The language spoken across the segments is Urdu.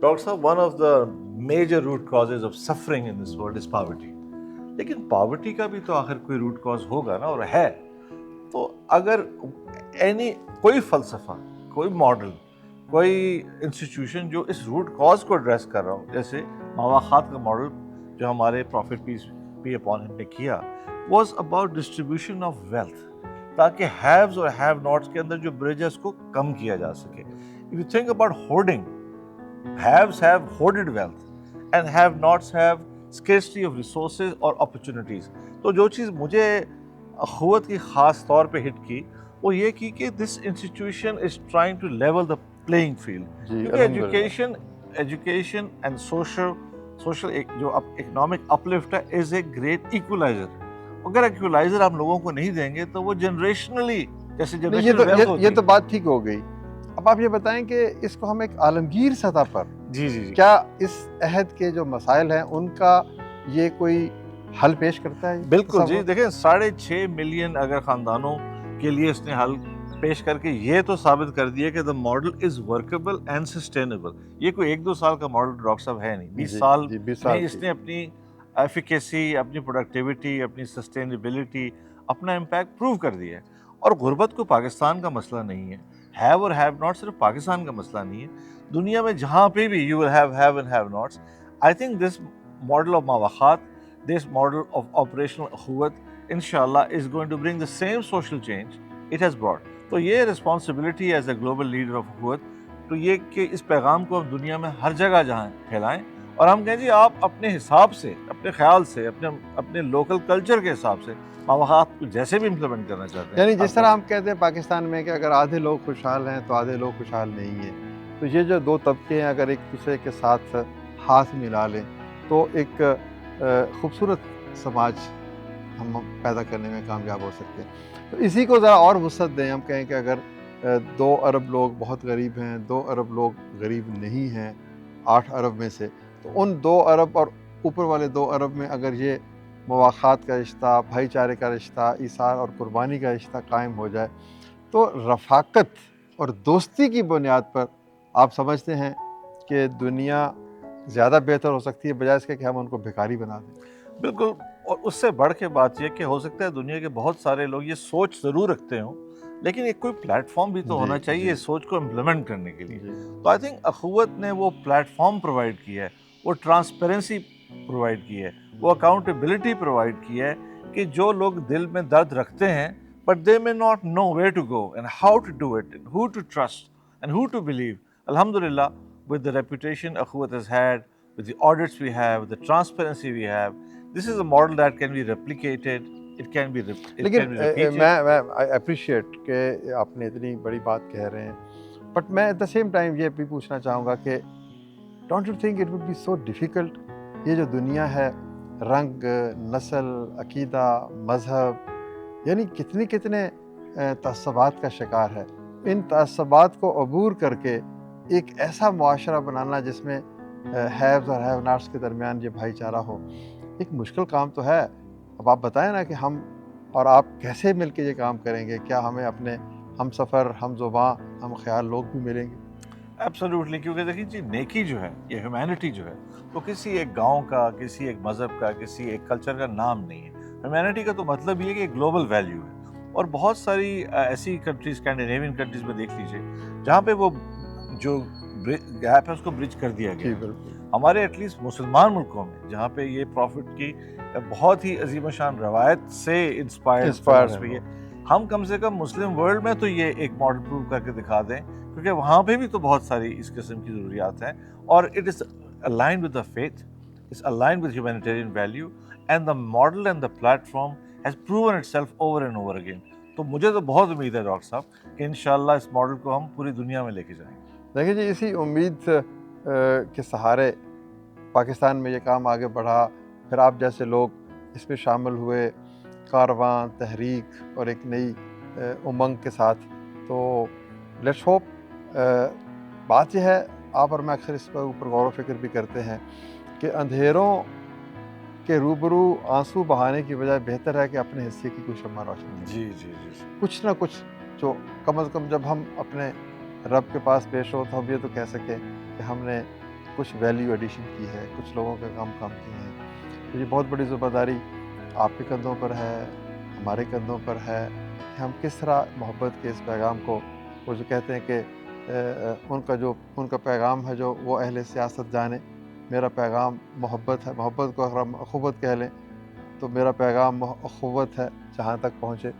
ڈاکٹر صاحب one of the major root causes of suffering in this world is poverty. لیکن پاورٹی کا بھی تو آخر کوئی روٹ کاز ہوگا نا, اور ہے. تو اگر کوئی فلسفہ, کوئی ماڈل, کوئی انسٹیٹیوشن جو اس روٹ کاز کو ایڈریس کر رہا ہو, جیسے مواخات کا ماڈل جو ہمارے profit piece be upon him نے کیا, was about distribution of wealth, تاکہ ہیوز اور ہیو ناٹس کے اندر جو برج ہے اس کو کم کیا جا سکے. If you think about hoarding, haves have hoarded wealth and have nots have scarcity of resources or opportunities. تو جو چیز مجھے اخوت کی خاص طور پہ ہٹ کی وہ یہ کی کہ this institution is trying to level the playing field, کیونکہ ایجوکیشن اینڈ سوشل جو اکنامک اپلفٹ ہے از اے گریٹ ایکولائزر. اگر ایکولائزر آپ لوگوں کو نہیں دیں گے تو وہ جنریشنلی جیسے یہ تو بات ٹھیک ہو گئی. اب آپ یہ بتائیں کہ اس کو ہم ایک عالمگیر سطح پر جی کیا اس عہد کے جو مسائل ہیں ان کا یہ کوئی حل پیش کرتا ہے؟ بالکل جی, دیکھیں 6.5 ملین اگر خاندانوں کے لیے اس نے حل پیش کر کے یہ تو ثابت کر دیا کہ the model is workable and sustainable. یہ کوئی 1-2 سال کا ماڈل ڈاکٹر صاحب ہے نہیں, 20 سال میں اس نے اپنی ایفیکیسی, اپنی پروڈکٹیوٹی, اپنی سسٹینیبلٹی, اپنا امپیکٹ پروو کر دیا ہے. اور غربت کو پاکستان کا مسئلہ نہیں ہے, ہیو اور ہیو ناٹ صرف پاکستان کا مسئلہ نہیں ہے, دنیا میں جہاں پہ بھی you will have and have nots. I think this model of مواخات, this model of operational اخوت inshallah is going to bring the same social change it has brought. تو یہ responsibility as a global leader of اخوت تو یہ کہ اس پیغام کو ہم دنیا میں ہر جگہ جہاں پھیلائیں, اور ہم کہیں جی آپ اپنے حساب سے, اپنے خیال سے, اپنے لوکل کلچر کے حساب سے مواخات کو جیسے بھی امپلیمنٹ کرنا چاہتے ہیں. یعنی جس طرح ہم کہتے ہیں پاکستان میں کہ اگر آدھے لوگ خوشحال ہیں تو آدھے لوگ خوشحال نہیں ہیں, تو یہ جو دو طبقے ہیں اگر ایک دوسرے کے ساتھ ہاتھ ملا لیں تو ایک خوبصورت سماج ہم پیدا کرنے میں کامیاب ہو سکتے ہیں. تو اسی کو ذرا اور وسعت دیں, ہم کہیں کہ اگر 2 ارب لوگ بہت غریب ہیں, 2 ارب لوگ غریب نہیں ہیں 8 ارب میں سے, تو ان 2 ارب اور اوپر والے 2 ارب میں اگر یہ مواخات کا رشتہ, بھائی چارے کا رشتہ, ایثار اور قربانی کا رشتہ قائم ہو جائے تو رفاقت اور دوستی کی بنیاد پر آپ سمجھتے ہیں کہ دنیا زیادہ بہتر ہو سکتی ہے بجائے اس کے کہ ہم ان کو بھکاری بنا دیں؟ بالکل, اور اس سے بڑھ کے بات یہ کہ ہو سکتا ہے دنیا کے بہت سارے لوگ یہ سوچ ضرور رکھتے ہوں, لیکن ایک کوئی پلیٹ فارم بھی تو ہونا چاہیے اس سوچ کو امپلیمنٹ کرنے کے لیے. تو آئی تھنک اخوت نے وہ پلیٹ فارم پرووائڈ کیا ہے, وہ ٹرانسپیرنسی پرووائڈ کی ہے, وہ اکاؤنٹیبلٹی پرووائڈ کی ہے کہ جو لوگ دل میں درد رکھتے ہیں but they may not know where to go and how to do it and who to trust and who to believe. Alhamdulillah, with the reputation Akhuwat has had, with the audits we have, with the transparency we have, this is a model that can be replicated, it can be repeated. میں اپریشیٹ کہ آپ نے اتنی بڑی بات کہہ رہے ہیں, بٹ میں ایٹ دا سیم ٹائم یہ بھی پوچھنا چاہوں گا کہ don't you think it would be so difficult, یہ جو دنیا ہے رنگ, نسل, عقیدہ, مذہب, یعنی کتنے تعصبات کا شکار ہے, ان تعصبات کو عبور کر کے ایک ایسا معاشرہ بنانا جس میں ہیوز اور ہیو ناٹس کے درمیان یہ بھائی چارہ ہو, ایک مشکل کام تو ہے. اب آپ بتائیں نا کہ ہم اور آپ کیسے مل کے یہ کام کریں گے؟ کیا ہمیں اپنے ہم سفر, ہم زباں, ہم خیال لوگ بھی ملیں گے؟ ایبسلیوٹلی, کیونکہ دیکھیے جی نیکی جو ہے, یہ ہیومینٹی جو ہے, تو کسی ایک گاؤں کا, کسی ایک مذہب کا, کسی ایک کلچر کا نام نہیں ہے. ہیومینٹی کا تو مطلب یہ ہے کہ ایک گلوبل ویلیو ہے. اور بہت ساری ایسی کنٹریز, اسکینڈینیوین کنٹریز میں دیکھ لیجیے جہاں پہ وہ جو گیپ ہے اس کو برج کر دیا گیا. ہمارے ایٹ لیسٹ مسلمان ملکوں میں جہاں پہ یہ پروفٹ کی بہت ہی عظیم الشان روایت سے انسپائرڈ ہوئی ہے, ہم کم سے کم مسلم ورلڈ میں تو یہ ایک ماڈل پروو کر کے دکھا دیں, کیونکہ وہاں پہ بھی تو بہت ساری اس قسم کی ضروریات ہیں, اور it is aligned with the faith, it's aligned with humanitarian value, and the model and the platform has proven itself over and over again. تو مجھے تو بہت امید ہے ڈاکٹر صاحب کہ انشاءاللہ اس ماڈل کو ہم پوری دنیا میں لے کے جائیں گے. دیکھیں جی, اسی امید کے سہارے پاکستان میں یہ کام آگے بڑھا, پھر آپ جیسے لوگ اس میں شامل ہوئے, کارواں, تحریک اور ایک نئی امنگ کے ساتھ. تو لیٹس ہوپ, بات یہ ہے, آپ اور میں اکثر اس پر اوپر غور و فکر بھی کرتے ہیں کہ اندھیروں کے روبرو آنسو بہانے کی بجائے بہتر ہے کہ اپنے حصے کی کوئی شمع روشن کریں. جی, کچھ نہ کچھ جو کم از کم جب ہم اپنے رب کے پاس پیش ہو تو ہم یہ تو کہہ سکیں کہ ہم نے کچھ ویلیو ایڈیشن کی ہے، کچھ لوگوں کے کام کیے ہیں. تو یہ بہت بڑی ذمہ داری آپ کے کندھوں پر ہے، ہمارے کندھوں پر ہے کہ ہم کس طرح محبت کے اس پیغام کو، وہ جو کہتے ہیں کہ ان کا پیغام ہے جو وہ اہل سیاست جانے، میرا پیغام محبت ہے. محبت کو اگر ہم اخوت کہہ لیں تو میرا پیغام اخوت ہے جہاں تک پہنچے.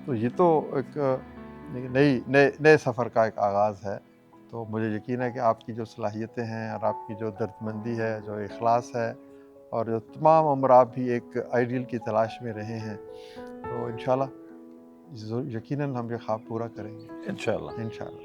تو یہ تو ایک نئے سفر کا ایک آغاز ہے. تو مجھے یقین ہے کہ آپ کی جو صلاحیتیں ہیں اور آپ کی جو دردمندی ہے، جو اخلاص ہے، اور جو تمام عمر آپ بھی ایک آئیڈیل کی تلاش میں رہے ہیں، تو انشاءاللہ یقیناً ہم یہ خواب پورا کریں گے انشاءاللہ. انشاءاللہ.